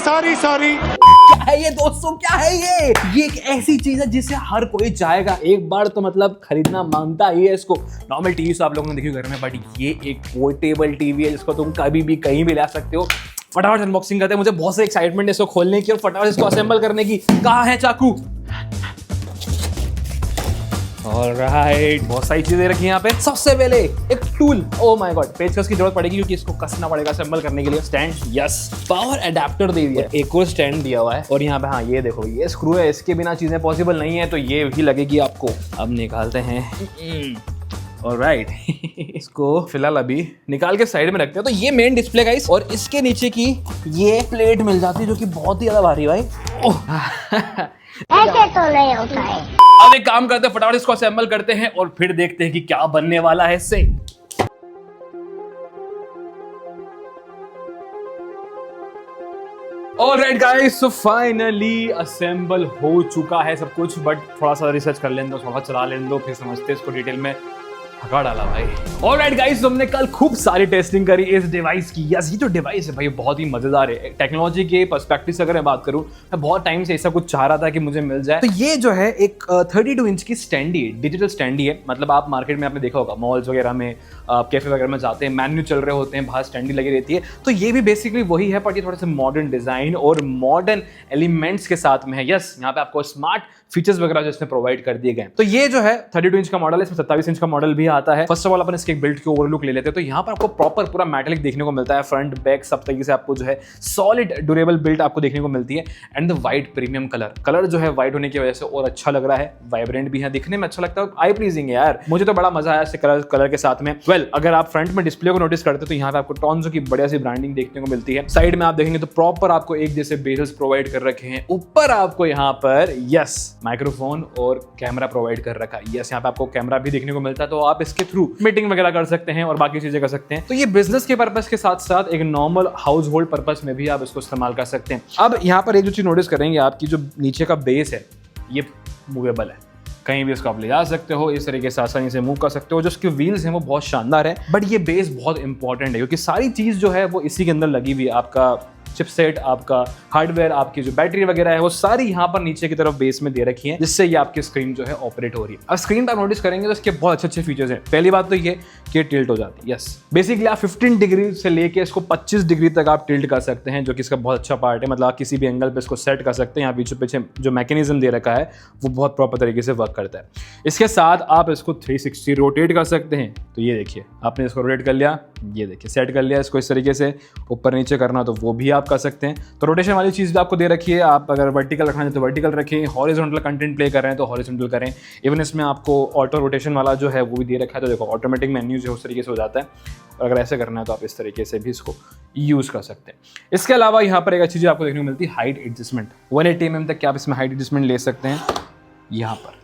Sorry. क्या है ये दोस्तों, क्या है ये एक ऐसी चीज है जिसे हर कोई चाहेगा एक बार तो मतलब खरीदना मांगता ही है इसको। नॉर्मल टीवी तो आप लोगों ने देखी घर में, बट ये एक पोर्टेबल टीवी है जिसको तुम कभी भी कहीं भी ला सकते हो। फटाफट अनबॉक्सिंग करते हैं, मुझे बहुत से एक्साइटमेंट है इसको खोलने की और फटाफट इसको असेंबल करने की। कहाँ है चाकू? ऑलराइट, बहुत सारी चीजें रखी हैं यहाँ पे। सबसे पहले एक टूल, ओ माय गॉड, पेचकस की जरूरत पड़ेगी क्योंकि इसको कसना पड़ेगा असेंबल करने के लिए। स्टैंड, यस, पावर अडेप्टर दे दिया है, एक और स्टैंड दिया हुआ है और यहाँ पे हाँ ये देखो ये स्क्रू है, इसके बिना चीजें पॉसिबल नहीं है, तो ये भी लगेगी आपको। अब निकालते हैं। ऑलराइट इसको फिलहाल अभी निकाल के साइड में रखते हैं। तो ये मेन डिस्प्ले गाइस, और इसके नीचे की ये प्लेट मिल जाती है जो कि बहुत ही ज्यादा भारी भाई। ऐसे तो नहीं होता है। अब एक काम करते हैं, फटाफट इसको असेंबल करते हैं और फिर देखते हैं कि क्या बनने वाला है इससे। Alright guys, so finally assemble हो चुका है सब कुछ, बट थोड़ा सा रिसर्च कर लें दो, थोड़ा चला लें दो, फिर समझते हैं इसको डिटेल में। थका डाला भाई। ऑलराइट गाइस, हमने कल खूब सारी टेस्टिंग करी इस डिवाइस की। यस, ये जो डिवाइस है भाई बहुत ही मजेदार है। टेक्नोलॉजी के पर्सपेक्टिव से अगर मैं बात करूं, मैं बहुत टाइम से ऐसा कुछ चाह रहा था कि मुझे मिल जाए। तो ये जो है एक 32 इंच की स्टैंडी है, डिजिटल स्टैंडी है। मतलब आप मार्केट में आपने देखा होगा, मॉल्स वगैरह में, कैफे वगैरह में जाते हैं, मेन्यू चल रहे होते हैं, बाहर स्टैंडी लगी रहती है। तो ये भी बेसिकली वही है, बट ये थोड़ा सा मॉडर्न डिजाइन और मॉडर्न एलिमेंट्स के साथ में है। यस, यहाँ पे आपको स्मार्ट फीचर्स वगैरह जो इसमें प्रोवाइड कर दिए गए। तो ये जो है 32 इंच का मॉडल है, इसमें 27 इंच का मॉडल भी आता है। फर्स्ट ऑफ ऑल अपन इसके बिल्ड के ओवरलुक ले लेते हैं। तो यहाँ पर आपको प्रॉपर पूरा मेटालिक देखने को मिलता है, फ्रंट बैक सब तरीके से आपको जो है सॉलिड ड्यूरेबल बिल्ड आपको देखने को मिलती है। And the white premium colour जो है वाइट होने की वजह से और अच्छा लग रहा है, वाइब्रेंट भी है, दिखने में अच्छा लगता है, आई प्लीजिंग है यार। मुझे तो बड़ा मजा आया इससे कलर के साथ में। अगर आप फ्रंट में डिस्प्ले को नोटिस करते तो यहाँ पे आपको टॉन्जो की बढ़िया सी ब्रांडिंग देखने को मिलती है। साइड में आप देखेंगे तो प्रॉपर आपको एक जैसे बेजल्स प्रोवाइड कर रखे हैं। ऊपर आपको यहाँ पर यस माइक्रोफोन और कैमरा प्रोवाइड कर रखा है। यस, यहाँ पे आपको कैमरा भी देखने को मिलता है, तो आप इसके थ्रू मीटिंग वगैरह कर सकते हैं और बाकी चीजें कर सकते हैं। तो ये बिजनेस के पर्पस के साथ साथ एक नॉर्मल हाउस होल्ड पर्पस में भी आप इसको इस्तेमाल कर सकते हैं। अब यहाँ पर एक जो चीज नोटिस करेंगे, आपकी जो नीचे का बेस है ये मूवेबल है, कहीं भी इसको आप ले जा सकते हो, इस तरीके से आसानी से मूव कर सकते हो। जो इसके व्हील्स हैं वो बहुत शानदार है, बट ये बेस बहुत इंपॉर्टेंट है क्योंकि सारी चीज जो है वो इसी के अंदर लगी हुई है। आपका चिपसेट, आपका हार्डवेयर, आपकी जो बैटरी वगैरह है वो सारी यहाँ पर नीचे की तरफ बेस में दे रखी है, जिससे ये आपकी स्क्रीन जो है ऑपरेट हो रही है। अब स्क्रीन पर नोटिस करेंगे तो इसके बहुत अच्छे फीचर्स हैं। पहली बात तो ये कि टिल्ट हो जाती है। यस, बेसिकली आप 15 डिग्री से लेके इसको 25 डिग्री तक आप टिल्ट कर सकते हैं, जो कि इसका बहुत अच्छा पार्ट है। मतलब आप किसी भी एंगल पे इसको सेट कर सकते हैं। यहाँ पीछे पीछे जो मैकेनिज्म दे रखा है वो बहुत प्रॉपर तरीके से वर्क करता है। इसके साथ आप इसको 360 रोटेट कर सकते हैं। तो ये देखिए, आपने इसको रोटेट कर लिया, ये देखिए सेट कर लिया इसको इस तरीके से। ऊपर नीचे करना तो वो भी आप कर सकते हैं। तो रोटेशन वाली चीज़ भी आपको दे रखी है। आप अगर वर्टिकल रखना है तो वर्टिकल रखें, हॉरिजॉन्टल कंटेंट प्ले कर रहे हैं तो हॉरिजॉन्टल करें। इवन इसमें आपको ऑटो रोटेशन वाला जो है वो भी दे रखा है। तो देखो ऑटोमेटिक मेन्यू जो उस तरीके से हो जाता है, और अगर ऐसे करना है तो आप इस तरीके से भी इसको यूज़ कर सकते हैं। इसके अलावा यहाँ पर एक अच्छी चीज़ आपको देखने को मिलती है, हाइट एडजस्टमेंट। 180 mm तक क्या आप इसमें हाइट एडजस्टमेंट ले सकते हैं। यहाँ पर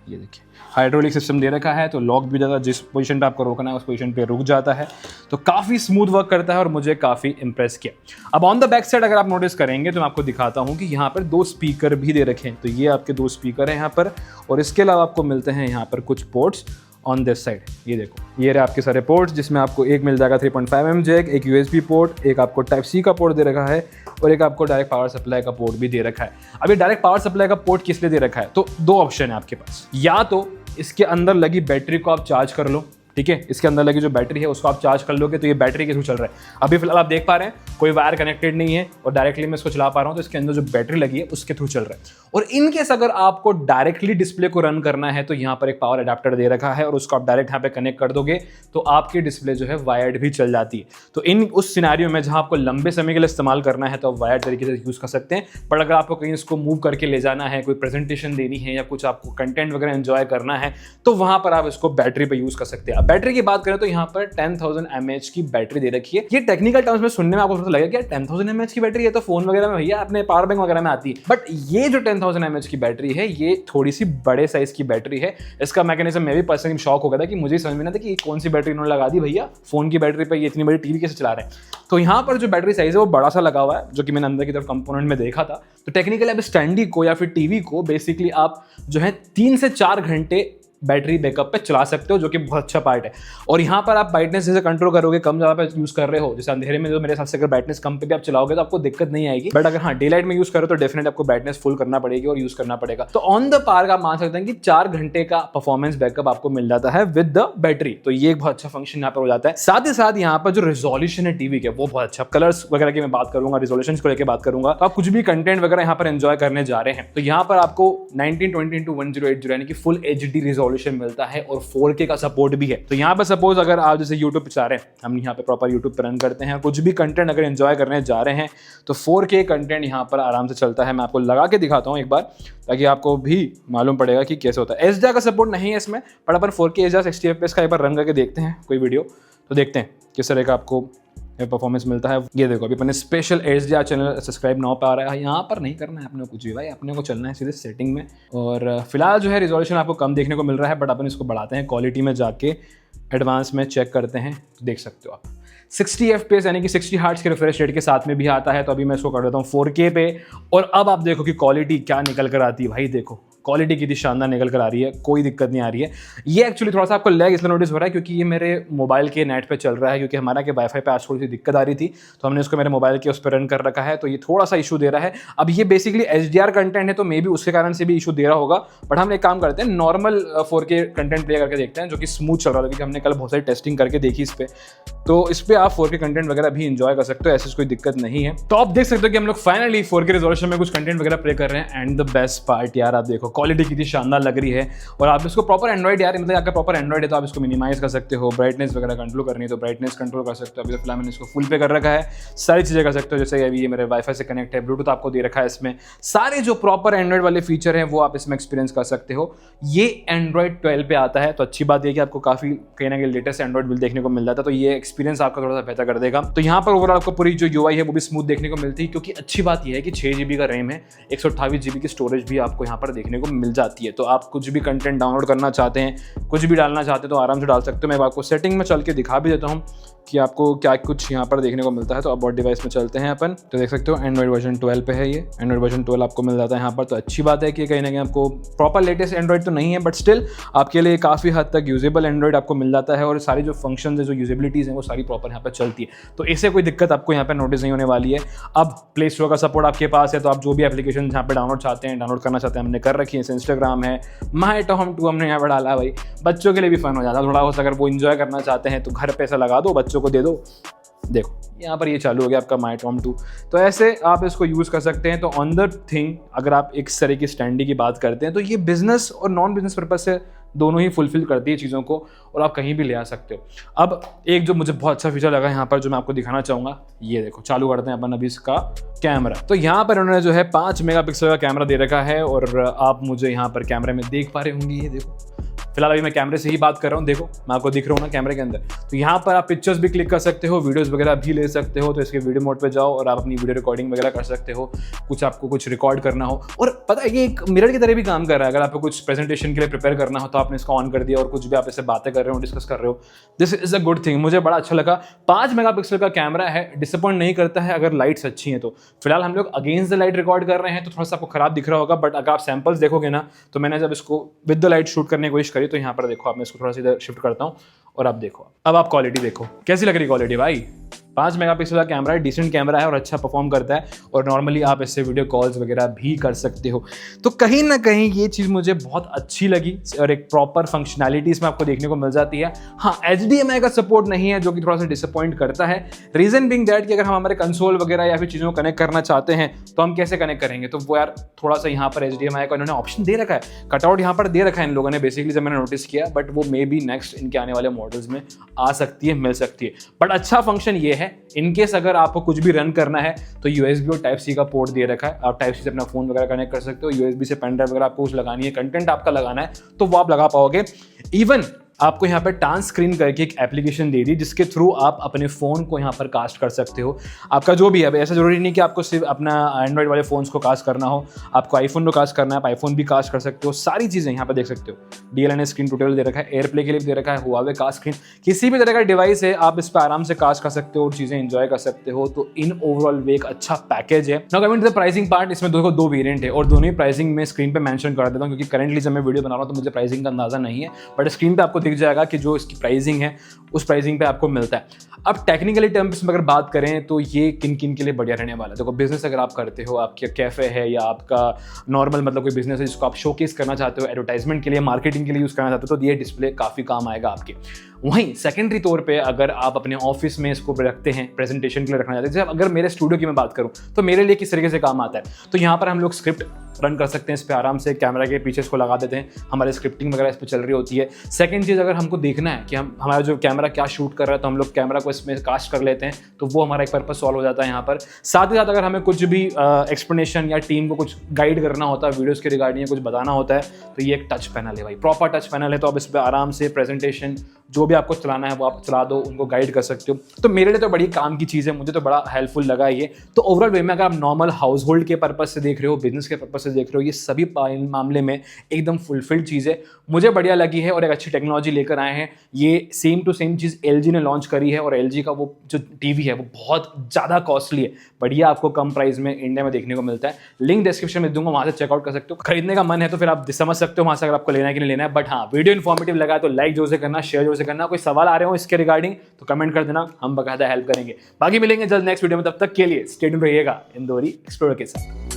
ये देखिए हाइड्रोलिक सिस्टम दे रखा है, तो लॉक भी ज़्यादा जिस पोजीशन पे आपको रोकना है उस पोजीशन पे रुक जाता है। तो काफ़ी स्मूथ वर्क करता है और मुझे काफ़ी इंप्रेस किया। अब ऑन द बैक साइड अगर आप नोटिस करेंगे तो मैं आपको दिखाता हूँ कि यहाँ पर 2 स्पीकर भी दे रखे हैं। तो ये आपके 2 स्पीकर हैं यहाँ पर, और इसके अलावा आपको मिलते हैं यहाँ पर कुछ पोर्ट्स ऑन दिस साइड। ये देखो, ये रहे आपके सारे पोर्ट्स, जिसमें आपको एक मिल जाएगा 3.5mm जैक, एक USB पोर्ट, एक आपको Type-C का पोर्ट दे रखा है, और एक आपको डायरेक्ट पावर सप्लाई का पोर्ट भी दे रखा है। अब ये डायरेक्ट पावर सप्लाई का पोर्ट किस लिए दे रखा है, तो 2 ऑप्शन है आपके पास। या तो इसके अंदर लगी बैटरी को आप चार्ज कर लो, ठीक है, इसके अंदर लगी जो बैटरी है उसको आप चार्ज कर लोगे तो ये बैटरी के थ्रू चल रहा है। अभी फिलहाल आप देख पा रहे हैं कोई वायर कनेक्टेड नहीं है और डायरेक्टली मैं इसको चला पा रहा हूँ, तो इसके अंदर जो बैटरी लगी है उसके थ्रू चल रहा है। और इनकेस अगर आपको डायरेक्टली डिस्प्ले को रन करना है तो यहाँ पर एक पावर अडेप्टर दे रखा है और उसको आप डायरेक्ट यहाँ पे कनेक्ट कर दोगे तो आपकी डिस्प्ले जो है वायर्ड भी चल जाती है। तो इन उस सिनेरियो में जहाँ आपको लंबे समय के लिए इस्तेमाल करना है तो आप वायर्ड तरीके से यूज़ कर सकते हैं। पर अगर आपको कहीं इसको मूव करके ले जाना है, कोई प्रेजेंटेशन देनी है या कुछ आपको कंटेंट वगैरह एंजॉय करना है, तो वहाँ पर आप इसको बैटरी पर यूज़ कर सकते हैं। अब बैटरी की बात करें तो यहाँ पर 10,000 mAh की बैटरी दे रखी है। ये टेक्निकल टर्म्स में सुनने में आपको थोड़ा लगेगा कि 10,000 mAh की बैटरी है तो फोन वगैरह में भैया अपने पावर बैंक वगैरह में आती है, बट ये जो 10,000 mAh की बैटरी है ये थोड़ी सी बड़े साइज की बैटरी है। इसका मैकेनिज्म मैं भी पर्सनली शॉक हो गया था कि मुझे समझ में नहीं था कि कौन सी बैटरी इन्होंने लगा दी भैया, फोन की बैटरी पर ये इतनी बड़ी टीवी कैसे चला रहे हैं। तो यहाँ पर जो बैटरी साइज है वो बड़ा सा लगा हुआ है, जो कि मैंने अंदर की तरफ कंपोनेंट में देखा था। तो टेक्निकली अब स्टैंडी को या फिर टीवी को बेसिकली आप जो है 3 से 4 घंटे बैटरी बैकअप पे चला सकते हो, जो कि बहुत अच्छा पार्ट है। और यहाँ पर आप ब्राइटनेस जैसे कंट्रोल करोगे, कम ज़्यादा पे यूज़ कर रहे हो, जैसे अंधेरे में जो मेरे हिसाब से अगर ब्राइटनेस कम पे भी आप चलाओगे तो आपको दिक्कत नहीं आएगी। बट अगर हाँ डे लाइट में यूज़ करो तो डेफिनेट आपको ब्राइटनेस फुल करना पड़ेगी और यूज़ करना पड़ेगा। तो ऑन द पार्क आप मान सकते हैं कि 4 घंटे का परफॉर्मेंस बैकअप आपको मिल जाता है विद द बैटरी। तो ये एक बहुत अच्छा फंक्शन यहाँ पर हो जाता है। साथ ही साथ यहाँ पर जो रिजोल्यूशन है टीवी के वो बहुत अच्छा, कलर्स वगैरह की मैं बात करूंगा, रिजोल्यूशन को लेकर बात करूंगा। तो आप कुछ भी कंटेंट वगैरह यहाँ पर एंजॉय करने जा रहे हैं तो यहाँ पर आपको 1920x1080 यानी कि फुल HD रिजोल्यूशन मिलता है और 4K का सपोर्ट भी है। तो यहाँ पर सपोज अगर आप जैसे यूट्यूब पे चाह रहे हैं, हम यहाँ पे प्रॉपर यूट्यूब पर रन करते हैं, कुछ भी कंटेंट अगर एंजॉय करने जा रहे हैं तो 4K कंटेंट यहाँ पर आराम से चलता है। मैं आपको लगा के दिखाता हूँ एक बार ताकि आपको भी मालूम पड़ेगा कि कैसे होता है। HDR का सपोर्ट नहीं है इसमें, पर अपन 4K HDR 60 FPS का एक बार रन करके देखते हैं कोई वीडियो, तो देखते हैं किस तरह का आपको परफॉर्मेंस मिलता है। ये देखो अभी अपने special HDR channel subscribe now पे आ रहा है। यहाँ पर नहीं करना है अपने को कुछ भी भाई, अपने को चलना है सीधे सेटिंग में। और फिलहाल जो है रिजोल्यूशन आपको कम देखने को मिल रहा है, बट अपन इसको बढ़ाते हैं, क्वालिटी में जाके एडवांस में चेक करते हैं तो देख सकते हो आप 60 FPS यानी कि 60 हर्ट्ज के रिफ्रेश रेट के साथ में भी आता है। तो अभी मैं इसको कर देता हूँ 4K पे और अब आप देखो कि क्वालिटी क्या निकल कर आती है भाई। देखो क्वालिटी कितनी शानदार निकल कर आ रही है, कोई दिक्कत नहीं आ रही है। ये एक्चुअली थोड़ा सा आपको लैग इसलिए नोटिस हो रहा है क्योंकि ये मेरे मोबाइल के नेट पे चल रहा है, क्योंकि हमारा के वाईफाई पे आज थोड़ी सी दिक्कत आ रही थी तो हमने इसको मेरे मोबाइल के उस पर रन कर रखा है, तो ये थोड़ा सा इशू दे रहा है। अब ये बेसिकली HDR कंटेंट है तो मे बी उसके कारण से भी इशू दे रहा होगा, बट हम एक काम करते हैं नॉर्मल 4K कंटेंट प्ले करके देखते हैं जो कि स्मूथ चल रहा था, क्योंकि हमने कल बहुत सारी टेस्टिंग करके देखी इस पर। तो इस पर आप 4K कंटेंट वगैरह भी इंजॉय कर सकते हो, ऐसी कोई दिक्कत नहीं है। तो आप देख सकते हो कि हम लोग फाइनली 4K रिजोल्यूशन में कुछ कंटेंट वगैरह प्ले कर रहे हैं। एंड द बेस्ट पार्ट यार आप देखो क्वालिटी कितनी शानदार लग रही है। और आप इसको प्रॉपर एंड्रॉइड यार, मतलब आपका प्रॉपर एंड्रॉइड है तो आप इसको मिनिमाइज कर सकते हो, ब्राइटनेस वगैरह कंट्रोल करनी है तो ब्राइटनेस कंट्रोल कर सकते हो। अभी तो फिलहाल मैंने इसको फुल पे कर रखा है, सारी चीज़ें कर सकते हो। जैसे अभी ये मेरे वाईफाई से कनेक्ट है, ब्लूटूथ आपको दे रखा है, इसमें सारे जो प्रॉपर एंड्रॉइड वाले फीचर हैं वो आप इसमें एक्सपीरियंस कर सकते हो। ये एंड्रॉइड 12 पे आता है तो अच्छी बात है कि आपको काफी कहीं ना कहीं लेटेस्ट एंड्रॉइड बिल देखने को मिल जाता है, तो ये एक्सपीरियंस आपका थोड़ा सा बेहतर कर देगा। तो यहाँ पर ओवरऑल आपको पूरी जो UI है वो भी स्मूथ देखने को मिलती है, क्योंकि अच्छी बात यह है कि 6 GB का रैम है, 128 GB की स्टोरेज भी आपको यहाँ पर देखने को मिल जाती है। तो आप कुछ भी कंटेंट डाउनलोड करना चाहते हैं, कुछ भी डालना चाहते हैं तो आराम से डाल सकते हो। मैं आपको सेटिंग में चल के दिखा भी देता हूँ कि आपको क्या कुछ यहाँ पर देखने को मिलता है। तो अबाउट डिवाइस में चलते हैं अपन, तो देख सकते हो एंड्रॉइड वर्जन 12 पे है, ये एंड्रॉइड वर्जन 12 आपको मिल जाता है यहाँ पर। तो अच्छी बात है कि कहीं ना कहीं आपको प्रॉपर लेटेस्ट एंड्रॉइड तो नहीं है, बट स्टिल आपके लिए काफ़ी हद तक यूजेबल एंड्रॉइड आपको मिल जाता है और सारी जो फंक्शन है, जो यूजेबिलिटीज़ हैं वो सारी प्रॉपर यहाँ पर चलती है। तो इससे कोई दिक्कत आपको यहाँ पर नोटिस नहीं होने वाली है। अब प्ले स्टोर का सपोर्ट आपके पास है, तो आप जो भी एप्लीकेशन यहाँ पर डाउनलोड चाहते हैं, डाउनलोड करना चाहते हैं, हमने कर रखी है। इंस्टाग्राम है, माय टॉम 2 हमने यहाँ पर डाला भाई, बच्चों के लिए भी फन हो जाता है थोड़ा बहुत। अगर वो इंजॉय करना चाहते हैं तो घर पैसा लगा दो, बच्चों को दे दो। देखो यहाँ पर ये चालू हो गया आपका माय टॉम 2, तो ऐसे आप इसको यूज़ कर सकते हैं। तो ऑन द थिंग अगर आप एक तरह की स्टैंडी की बात करते हैं तो ये बिजनेस और नॉन बिजनेस पर्पज से दोनों ही फुलफिल करती है चीज़ों को, और आप कहीं भी ले आ सकते हो। अब एक जो मुझे बहुत अच्छा फीचर लगा यहाँ पर जो मैं आपको दिखाना चाहूँगा, ये देखो चालू करते हैं अपन अभी इसका कैमरा। तो यहाँ पर उन्होंने जो है 5 मेगापिक्सल का कैमरा दे रखा है और आप मुझे यहाँ पर कैमरे में देख पा रहे होंगे। ये देखो फिलहाल अभी मैं कैमरे से ही बात कर रहा हूँ, देखो मैं आपको दिख रहा हूँ ना कैमरे के अंदर। तो यहाँ पर आप पिक्चर्स भी क्लिक कर सकते हो, वीडियोस वगैरह भी ले सकते हो। तो इसके वीडियो मोड पे जाओ और आप अपनी वीडियो रिकॉर्डिंग वगैरह कर सकते हो, कुछ आपको कुछ रिकॉर्ड करना हो। और पता है ये एक मिरर की तरह भी काम कर रहा है। अगर आपको कुछ प्रेजेंटेशन के लिए प्रिपेयर करना हो तो आपने इसको ऑन कर दिया और कुछ भी आप इससे बातें कर रहे हो, डिस्कस कर रहे हो, this is a good thing. मुझे बड़ा अच्छा लगा। 5 मेगापिक्सल का कैमरा है, डिसअपॉइंट नहीं करता है अगर लाइट्स अच्छी हैं तो। फिलहाल हम लोग अगेंस्ट द लाइट रिकॉर्ड कर रहे हैं तो थोड़ा सा आपको खराब दिख रहा होगा, बट अगर आप सैंपल्स देखोगे ना, तो मैंने जब इसको विद द लाइट शूट करने की कोशिश करी तो यहाँ पर देखो, मैं इसको थोड़ा सा इधर शिफ्ट करता हूँ और आप देखो, अब आप क्वालिटी देखो कैसी लग रही क्वालिटी भाई। 5 मेगापिक्सल का कैमरा है, डिसेंट कैमरा है और अच्छा परफॉर्म करता है। और नॉर्मली आप इससे वीडियो कॉल्स वगैरह भी कर सकते हो। तो कहीं ना कहीं ये चीज़ मुझे बहुत अच्छी लगी और एक प्रॉपर फंक्शनैलिटी इसमें आपको देखने को मिल जाती है। हाँ, HDMI का सपोर्ट नहीं है जो कि थोड़ा सा डिसअपॉइंट करता है। रीजन बिंग दैट कि अगर हम हमारे कंसोल वगैरह या फिर चीज़ों को कनेक्ट करना चाहते हैं तो हम कैसे कनेक्ट करेंगे, तो वो यार थोड़ा सा यहाँ पर HDMI का इन्होंने ऑप्शन दे रखा है, कटआउट यहाँ पर दे रखा है इन लोगों ने बेसिकली, जब मैंने नोटिस किया। बट वो मे बी नेक्स्ट इनके आने वाले मॉडल्स में आ सकती है, मिल सकती है। बट अच्छा फंक्शन ये है, इनकेस अगर आपको कुछ भी रन करना है तो USB और Type-C का पोर्ट दे रखा है। आप Type-C से अपना फोन वगैरह कनेक्ट कर सकते हो, USB से पेन ड्राइव वगैरह आपको कुछ लगानी है, कंटेंट आपका लगाना है तो वो आप लगा पाओगे। इवन आपको यहाँ पर टांस स्क्रीन करके एक एप्लीकेशन दे दी जिसके थ्रू आप अपने फ़ोन को यहाँ पर कास्ट कर सकते हो। आपका जो भी है, ऐसा ज़रूरी नहीं कि आपको सिर्फ अपना एंड्रॉइड वाले फ़ोन्स को कास्ट करना हो, आपको आईफोन को कास्ट करना है, आप आईफोन भी कास्ट कर सकते हो। सारी चीज़ें यहाँ पर देख सकते हो। DLNA ने स्क्रीन ट्यूटोरियल दे रखा है, एयरप्ले के लिए दे रखा है, हुआवे कास्ट स्क्रीन, किसी भी तरह का डिवाइस है आप इस पर आराम से कास्ट कर सकते हो और चीज़ें एंजॉय कर सकते हो। तो इन ओवरऑल वे एक अच्छा पैकेज है। Now coming to the pricing part, इसमें दो वेरिएंट है और दोनों ही प्राइसिंग में स्क्रीन पे मेंशन कर देता हूँ क्योंकि करंटली जब मैं वीडियो बना रहा हूँ तो मुझे प्राइसिंग का अंदाजा नहीं है, बट स्क्रीन पे आपको दिख जाएगा कि जो इसकी प्राइसिंग है उस प्राइसिंग पे आपको मिलता है। अब टेक्निकली टर्म्स में अगर बात करें तो ये किन किन के लिए बढ़िया रहने वाला है। देखो, बिजनेस अगर आप करते हो, आपका कैफे है या आपका नॉर्मल मतलब कोई बिजनेस है जिसको आप शोकेस करना चाहते हो, एडवर्टाइजमेंट के लिए, मार्केटिंग के लिए यूज़ करना चाहते हो, तो ये डिस्प्ले काफ़ी काम आएगा आपके। वहीं सेकेंडरी तौर पे अगर आप अपने ऑफिस में इसको रखते हैं, प्रेजेंटेशन के लिए रखना चाहते हैं, जैसे अगर मेरे स्टूडियो की मैं बात करूं तो मेरे लिए किस तरीके से काम आता है, तो यहाँ पर हम लोग स्क्रिप्ट रन कर सकते हैं। इस पर आराम से कैमरा के पीछे इसको लगा देते हैं, हमारी स्क्रिप्टिंग वगैरह इस पर चल रही होती है। सेकंड चीज़, अगर हमको देखना है कि हम हमारा जो कैमरा क्या शूट कर रहा है तो हम लोग कैमरा को इसमें कास्ट कर लेते हैं, तो वो हमारा एक पर्पस सॉल्व हो जाता है यहाँ पर। साथ ही साथ अगर हमें कुछ भी एक्सप्लेनेशन या टीम को कुछ गाइड करना होता है, वीडियोज़ के रिगार्डिंग कुछ बताना होता है, तो ये एक टच पैनल है भाई, प्रॉपर टच पैनल है। तो आप इस पर आराम से प्रेजेंटेशन जो भी आपको चलाना है वो आप चला दो, उनको गाइड कर सकते हो। तो मेरे लिए तो बड़ी काम की चीज़ है, मुझे तो बड़ा हेल्पफुल लगा ये। तो ओवरऑल वे में अगर आप नॉर्मल हाउस होल्ड के पर्पज से देख रहे हो, बिजनेस के पर्पज से देख रहे हो, ये सभी मामले में एकदम फुलफिल्ड चीज़ है, मुझे बढ़िया लगी है और एक अच्छी टेक्नोलॉजी लेकर आए हैं। ये सेम टू सेम चीज़ LG ने लॉन्च करी है और LG का वो जो टीवी है वो बहुत ज़्यादा कॉस्टली है, बढ़िया आपको कम प्राइस में इंडिया में देखने को मिलता है। लिंक डिस्क्रिप्शन में दूंगा, वहाँ से चेकआउट कर सकते हो। खरीदने का मन है तो फिर आप समझ सकते हो वहाँ से अगर आपको लेना है कि नहीं लेना है। बट हाँ, वीडियो इन्फॉर्मेटिव लगा तो लाइक जोर से करना, शेयर जोर से करना। कोई सवाल आ रहे हो इसके रिगार्डिंग तो कमेंट कर देना, हम बकायदा हेल्प करेंगे। बाकी मिलेंगे जल्द नेक्स्ट वीडियो में, तब तक के लिए स्टे ट्यून्ड रहिएगा इंदौरी एक्सप्लोरर के साथ।